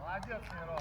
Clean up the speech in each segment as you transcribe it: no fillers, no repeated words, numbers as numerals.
Молодец, Мирон.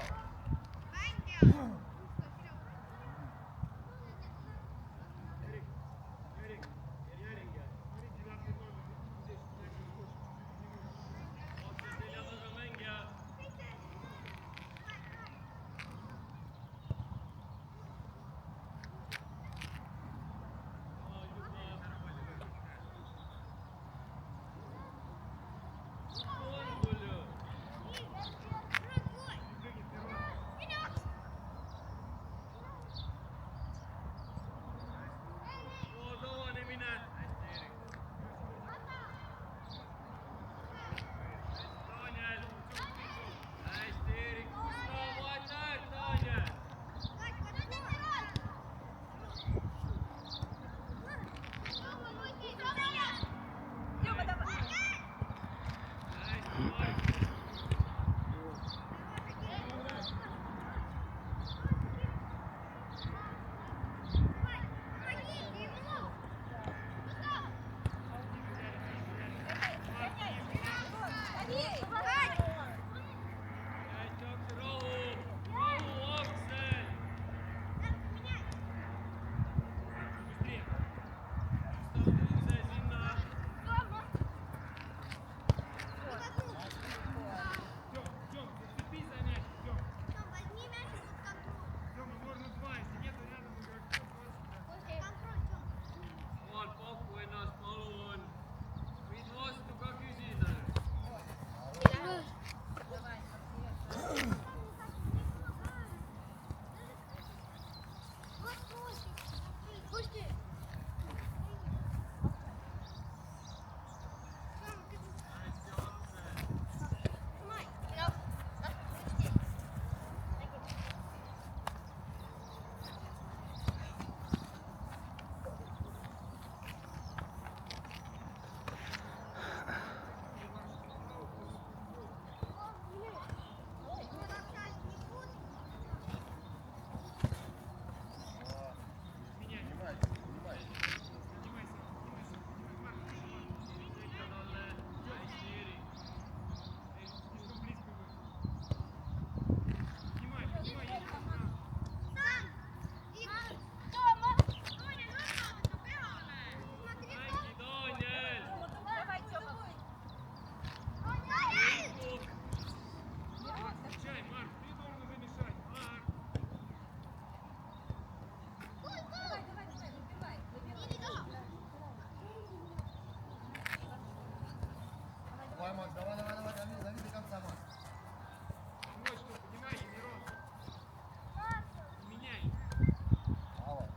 Давай, лови до конца, Макс. Поднимай, Мирон. Меняй. Давай.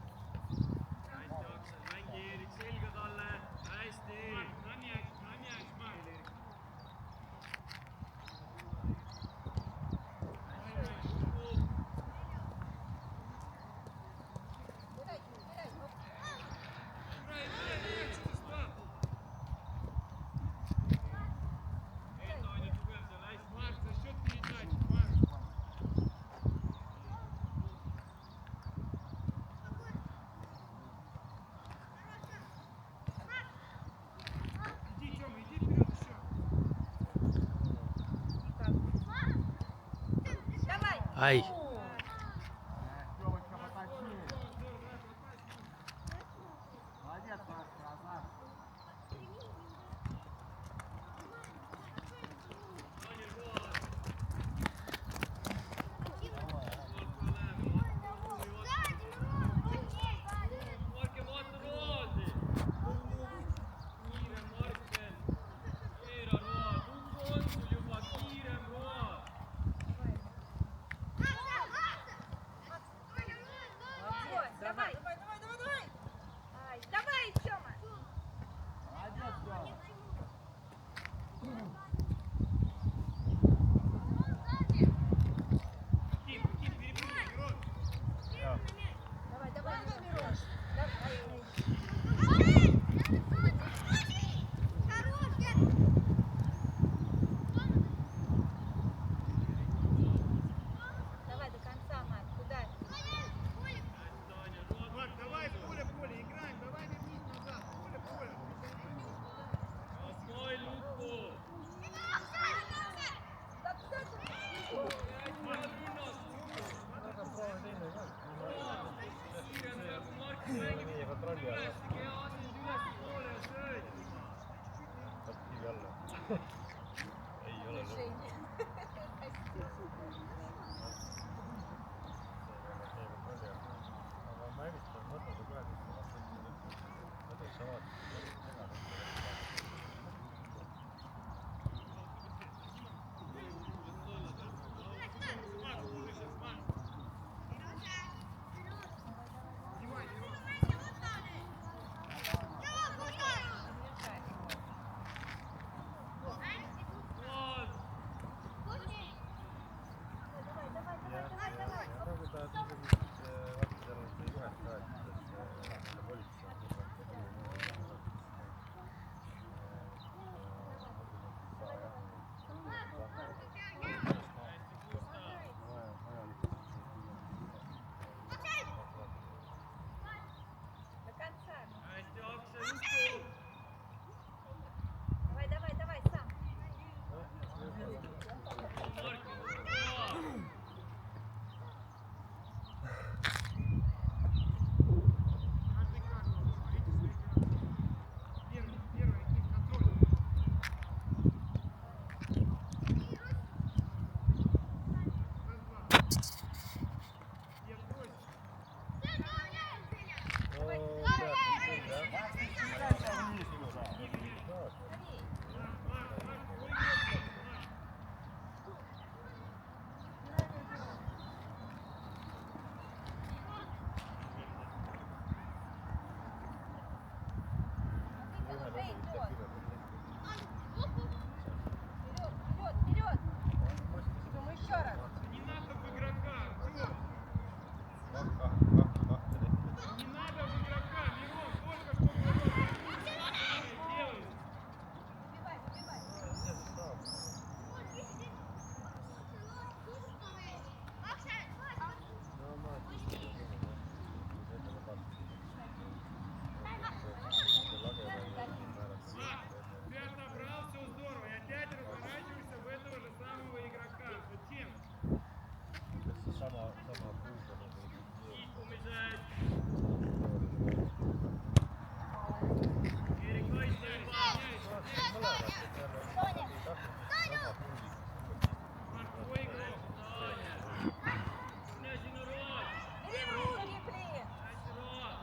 Mängi Eerik selga talle, hästi. Ай. Тёмочка, потащи. Молодец, Макс, красавчик. Kiire, Marken. Kiire, Roa. ei ole lõpuks. aga ma helistan, võtan su praegu, võtan sa vaatad. Hästi, Aksel, usu! Давай, сам. Marko, hurraa! Вперед! Думаю, еще раз. Не надо в игрока, Артём! Не надо в игрока, Мирон, только что говорил. Делай! Выбивай. Ты отобрал, все здорово, и опять разворачиваешься в этого же самого игрока. Зачем? И умезать. Эрик, ой, не выполняй. Марко, твой игрок. Саня. Князь народ. Бери руки, блин. Князь народ.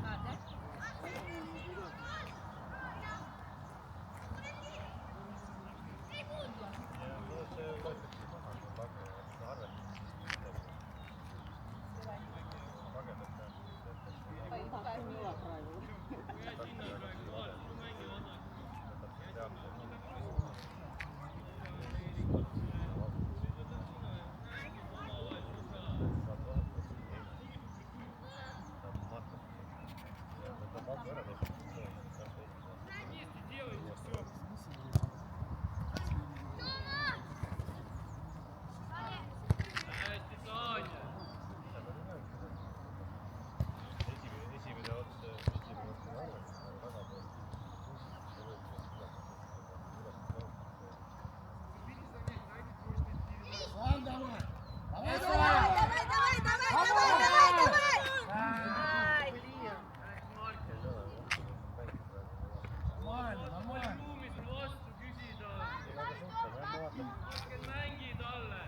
А, да? Вместе делайте все. Hästi, Саня. esimene ots arvestada, aga Сам давай! Давай, Давай, давай! давай! Ай, блин. Нормально, нормально. Ruumis vastu küsida. Hakkan mängi talle.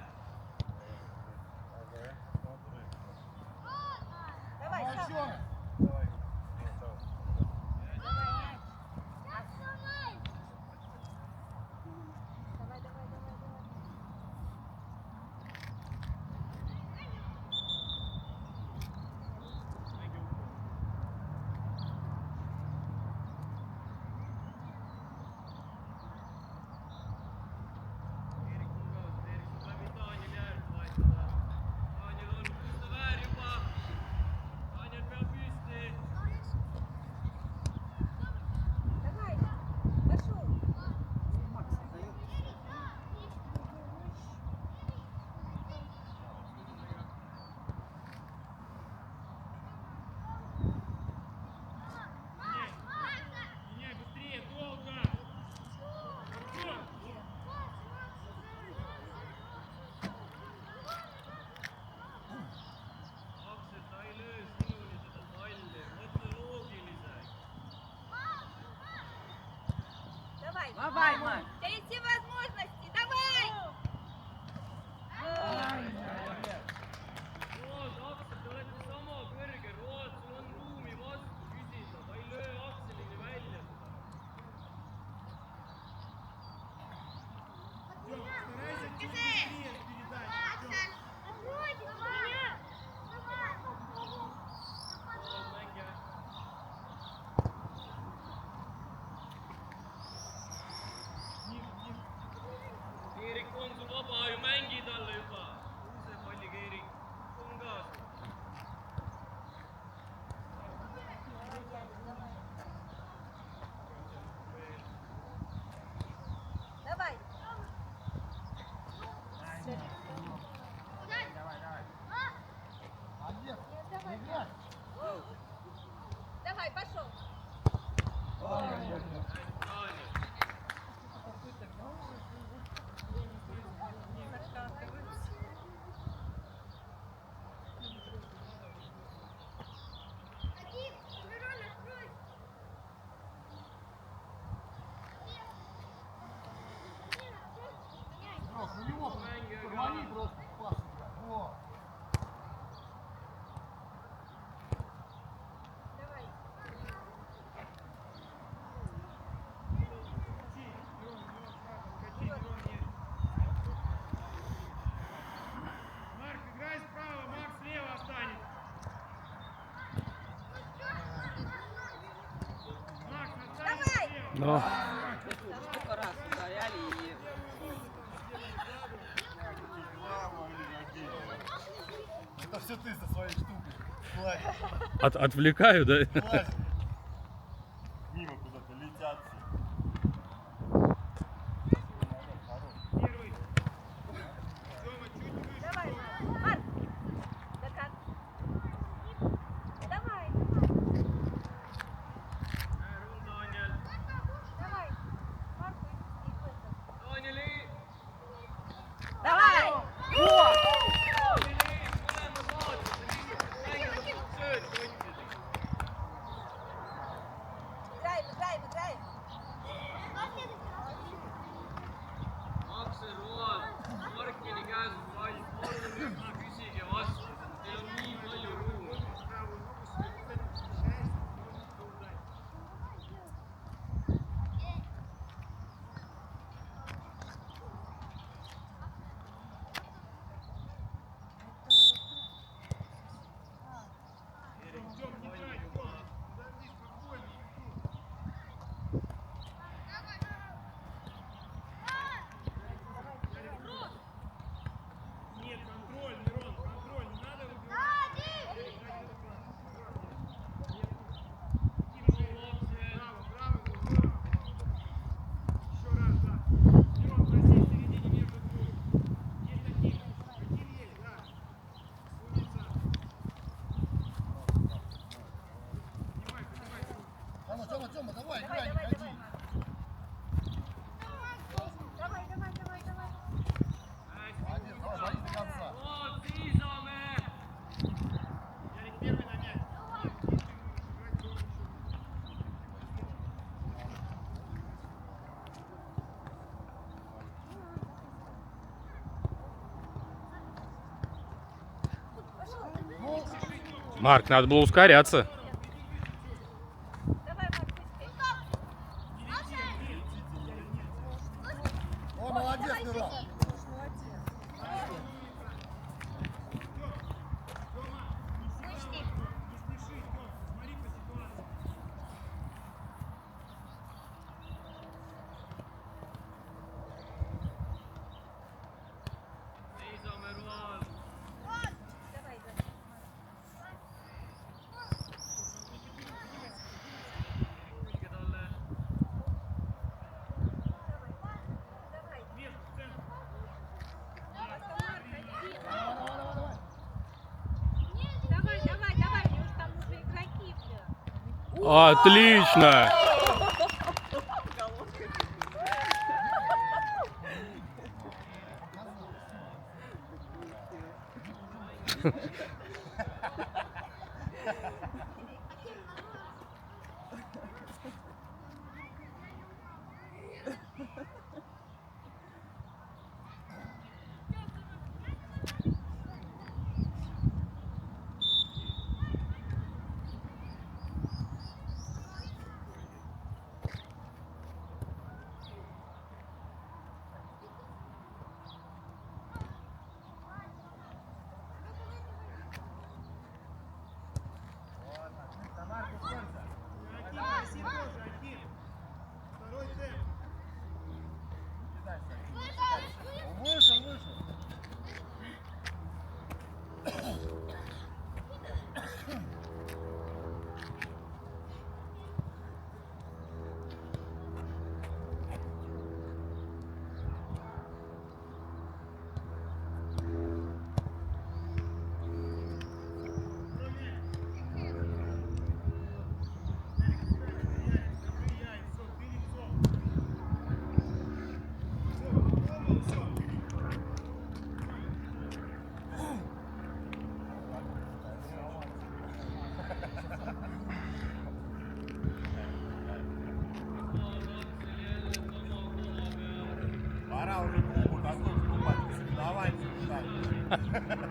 Давай, Давай сам. еще раз. Давай. Erik on kaotatud, Erik saab läbi Taanil järgi vahetada. Taanil on, kus ta väär juba. Taanil peab püüdma. Давай, Марк. У тебя есть все возможности. Давай. Roos, Aksel, te olete sama kõrge, Roos, sul on ruumi vastu küsida, ta ei löö Akselini välja seda. Старайся чуть быстрее передать. Roos, mängija. Eerik on sul vaba ju, mängi talle juba. Use palliga, Eerik. On ka sul. Давай. Молодец. Играй. Давай, пошел. Taani. Серёг, на него порвани просто пас. Во. Давай. Марк, играй справа, Макс слева останется. Макс, останется Давай. слева. Ну, Сколько раз ударяли и Это все ты со своей штукой. Хватит. отвлекаю, да? Хватит. Мимо куда-то летят все. Первый. Тёма, чуть выше. Давай, Марк. До конца. Давай. Рун, Даниэль. Давай. Марк, и в этом. Даниэль, и... Давай. Mõlemad vaatasid, mängivad sööd kottidega. Играем, играем, играем. Aksel, Roald, Markini käes on pall, palun ütle, küsige vastu, teil on nii palju ruumi. Нет, контроль, Мирон, контроль, не надо выбивать. Браво, браво, здорово. Еще раз, да. Мирон, проси в середине между двух. Есть такие. Один есть, да. Умница. Поднимай, поднимай. Тёма, Тёма, Тёма, давай, Давай, играй, не давай, ходи. давай, Марк. Давай, давай, давай, давай. Молодец, давай, борись до конца. Вот, Сизаме! Ярик, первый на мяч. Нет, если играть должен еще. Ну, Марк, надо было ускоряться. Давай, Марк, быстрее. о, молодец, Мирон. Слышь, Не спеши, Тём, смотри по ситуации. Seisame, Roald. давай, давай. Külge talle. Давай. Между, в центр. Марк, ходи. Давай, давай, давай. Давай, давай, давай, у него там уже игроки, бля. Отлично!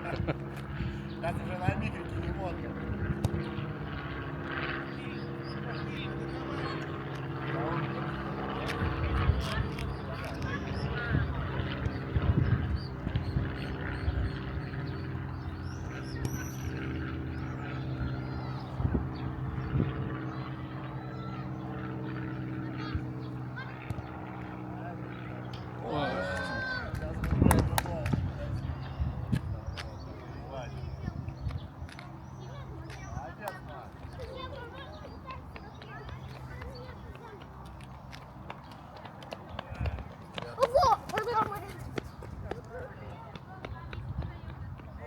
Сейчас уже на микроке не модно.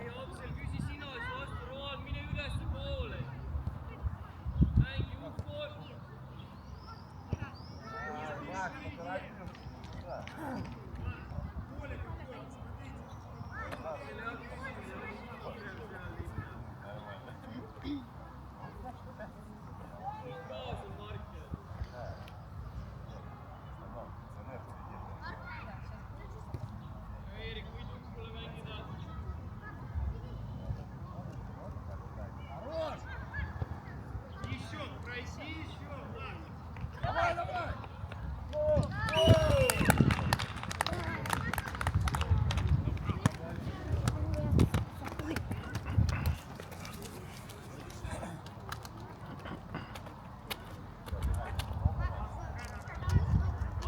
ei Oksel, küsi sina siis vastu, Roland, mine ülespoole. Mängi uut poolt. Eerik, võid mulle mängida? Еще, проси еще, Влад. Давай, давай!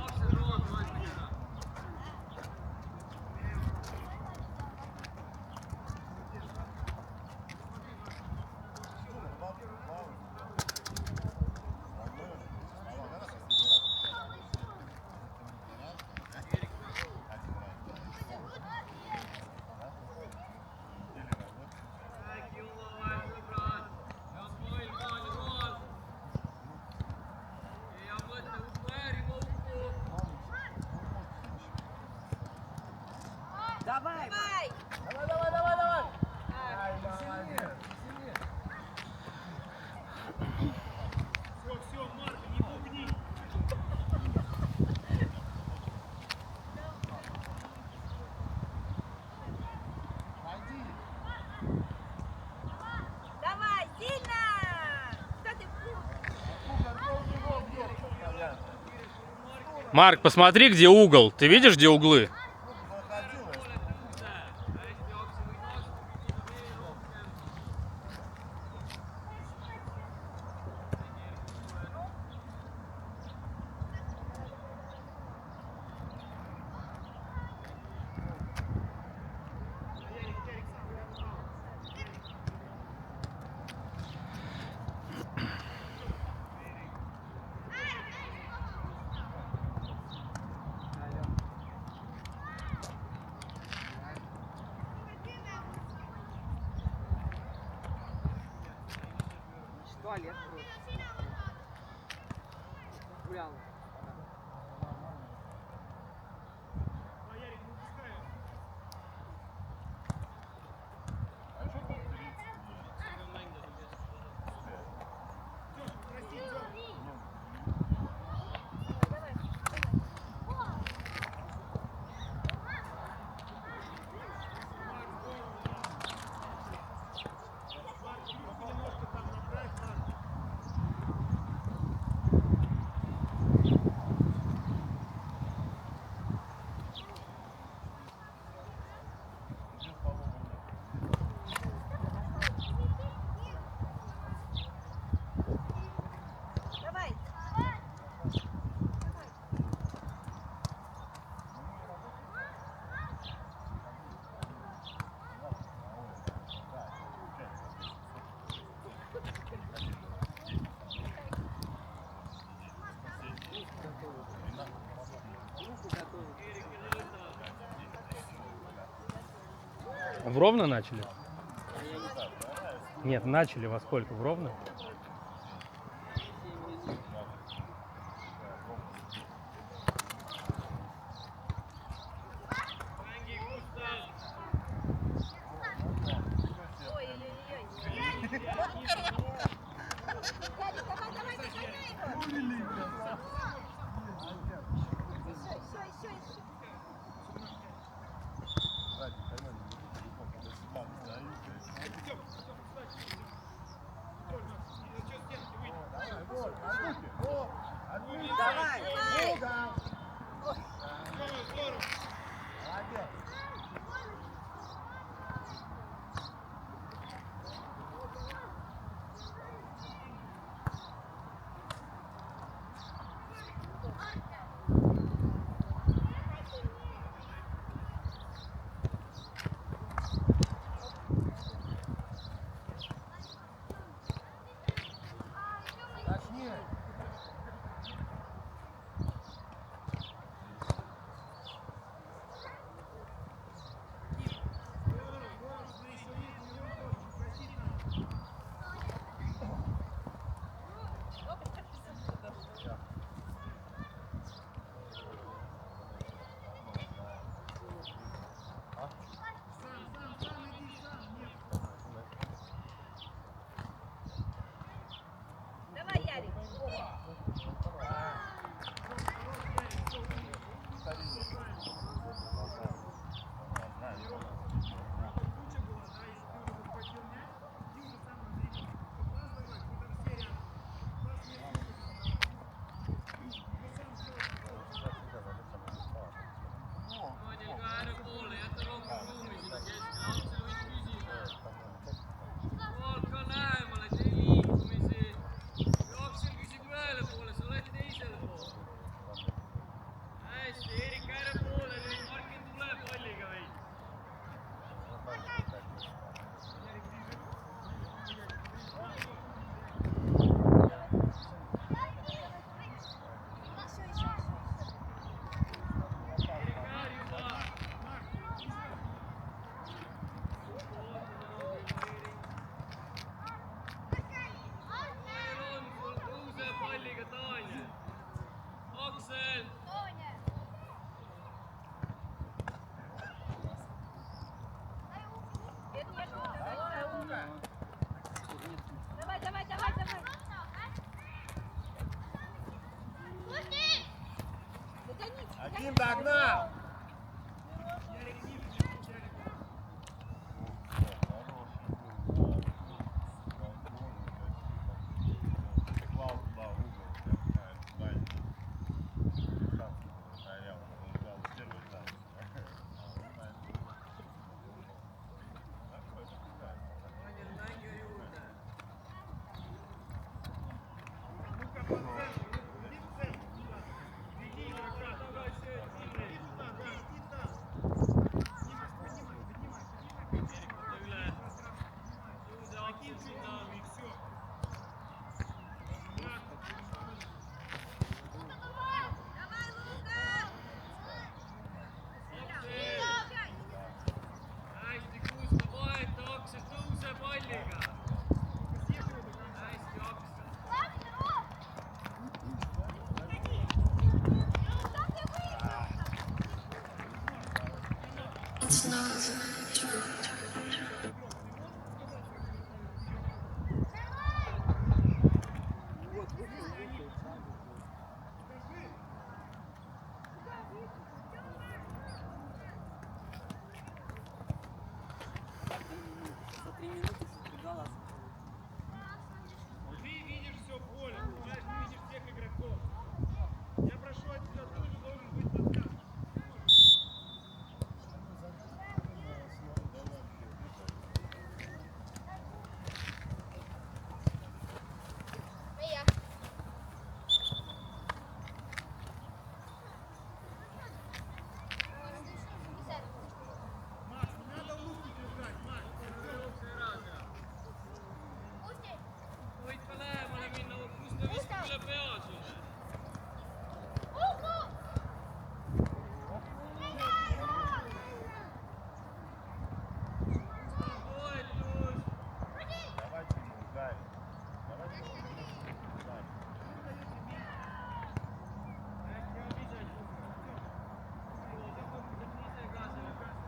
Aksel, Roland, loed mida? Äkki omavahel sõbrad. Hea pall, Kaan ja Roland. Hea mõte, Uku äärima Uku. Давай! Давай! Давай, давай, давай, давай! Ай, молодец! Все, Марка, не бубни. Пойди! Давай, сильно! Что ты Марк, посмотри, где угол. Ты видишь, где углы? Туалет просто. Гулял. А Ярик, не пускай. А что тут? Тём, прости, Тём. Немножко там набрать, Марк. Давай! В ровно начали? Нет, начали во сколько? В ровно? Мэнги, Густав. Ой-ой-ой! Давай, давай, догоняй его! Еще. Сзади, поймай, не телефон, когда седьмак, Дим догнал! hästi kuusta vahetakse, tõuse palliga. hästi jaksa. За 3 минуты сбегала. Ты видишь все поле, понимаешь, ты видишь всех игроков. Я прошу от тебя тоже должен быть подсказка. Макс, не надо луки держать, Макс. Võid ka lähemale minna, kus ta viskab üle pea sulle. Toetus! Äkki on ise ka selle peale.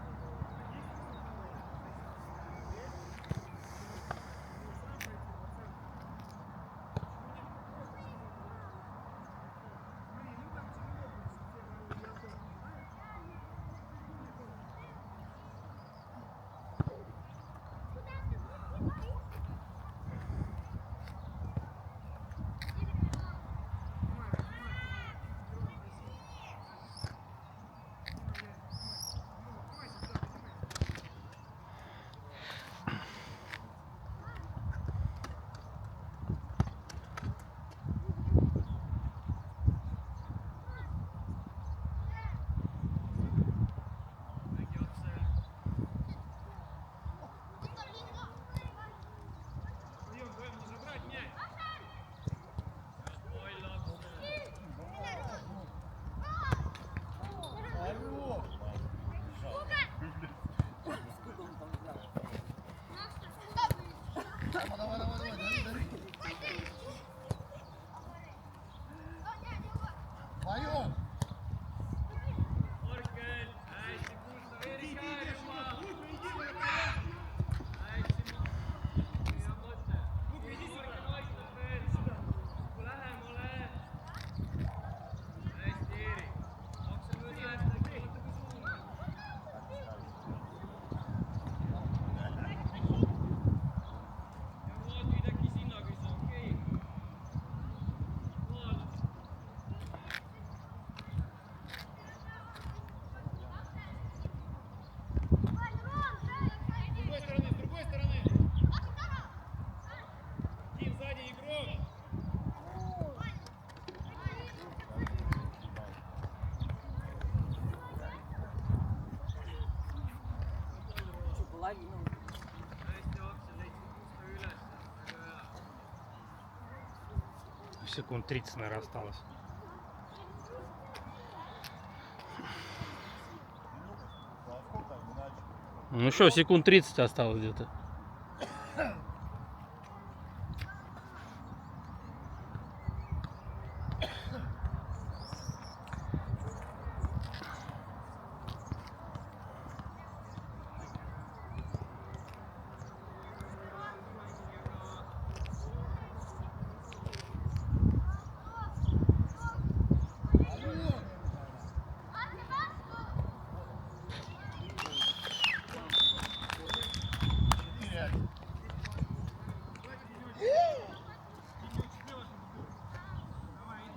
Вдвоем, вдвоем нужно брать мяч. Ой, лапка. Сколько он там взял? Вдвоем! Иди, Orkel, hästi kuulda, veeri иди, käärima. Лука, иди, вратаря. Hästi hea mõte. Лука, иди сюда. Orkel aitab veel. Lähemale. Hästi, Erik. Maksa nüüd lähemale, vaata kui suunas. Ja vaatid äkki sinna, kui see okei. Vaata. С другой стороны. Дим, сзади игрок. Что, половину? Hästi, Aksel, leidsid kusta üles. Väga hea. Секунд 30, наверное, осталось. Ну что, секунд 30 осталось где-то.